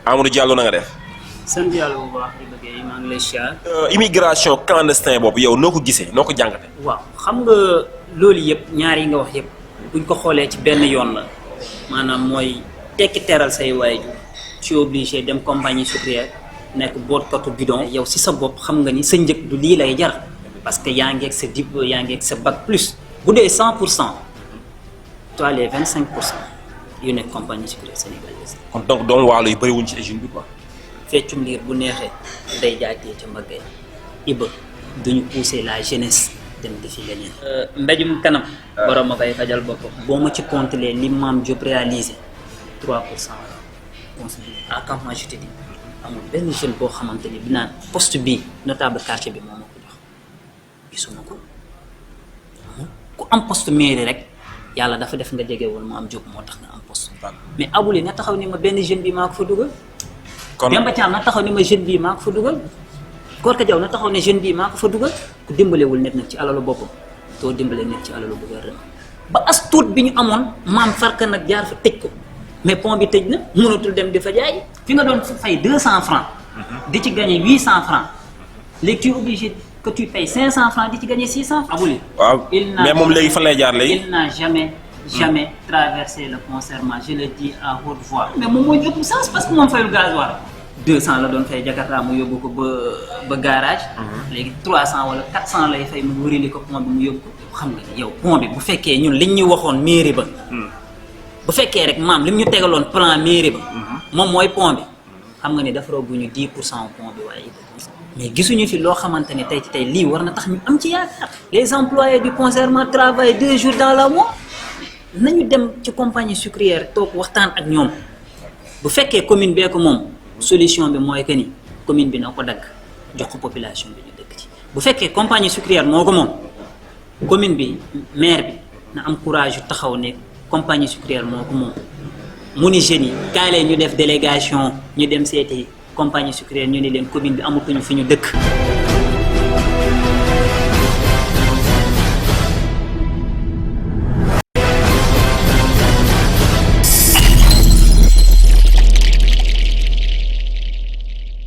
Amadou Diallo na nga def. sant yàlla bu baax di bëggee maa ngi lay siyaar. Immigration clandestin boobu yow noo ko gisee noo ko jàngate. waaw xam nga loolu yëpp ñaar yi nga wax yëpp buñ ko xoolee ci benn yoon la maanaam mooy tekki teral say waajur tu es obligé dem compagnie sucrière nekk bootkatu bidon. yow si sa bopp xam nga ni sa njëg du lii lay jar parce que yaa ngi ak sa diplôme yaa ngi ak sa bac plus bu dee 100% toi les 25% yu nekk compagnie sucrière sénégalaise. kon donc doomu waalo yu bëriwuñ ci régime bi quoi. feccum liir bu neexee day jaatee ca mbagg Iba duñu pousser la jeunesse dem defi leneen. mbéjum kanam. borom ma koy fajal boppam. boo ma ci compter li Mame Diop réalisé 3% la à quand moi je te dis amul benn jeune boo xamante ni bi naan poste bii notable quartier bi moo ma ko jox gisuma ko ku am poste mairie rek yàlla dafa def nga jege woon Mame Diop moo tax nga am poste. mais abuli na taxaw ni ma benn jeune bi maa ko fa dugal. kon Demba Thiam na taxaw ni ma jeune bii maa ko fa dugal. Gorka Diaw na taxaw ne jeune bii maa ko fa dugal ku dimbalewul nit nag ci alalu boppam doo dimbale nit ci alalu gouvernement ba as tuut bi ñu amoon maam farka nag jaar fa tëj ko mais pont bi tëj na mënatul dem di fa jaay fi nga doon fay 200 francs di ci gagné 800 francs léegi tu es obligé que tu payes 500 francs di ci gagné 600 abuli waaw mais moom léegi fan lay jaar léegi. il n'a jamais traversé le pont Serment je le dis à haute voix mais moom moo ëpp sens parce que moom fayul gasoil 200 la doon fay Jakarta mu yóbbu ko ba garage. léegi 300 wala 400 lay fay mu wërili ko pont bi mu yóbbu ko xam nga ni yow pont bi bu fekkee ñun liñ ñu waxoon mairie ba. bu fekkee rek maam lim ñu tegaloon plan mairie ba. moom mooy pont bi xam nga ni defaroo bu ñu 10% pont bi waaye. mais gisuñu fi loo xamante ne tey ci tey lii war na tax ñu am ci yaakaar. les employés du pont Serment travaillent 2 jours dans le mois nañu dem ci compagnie sucrière toog waxtaan ak ñoom bu fekkee commune bee ko moom. solution bi mooy que ni commune bi na ko dagg jox ko population bi ñu dëkk ci bu fekkee compagnie sucrière moo ko moom commune bi maire bi na am courage yu taxaw ne compagnie sucrière moo ko moom mu ni jeunes yi kaay leen ñu def délégation ñu dem seeti compagnie sucrière ñu ni leen commune bi amatuñu fi ñu dëkk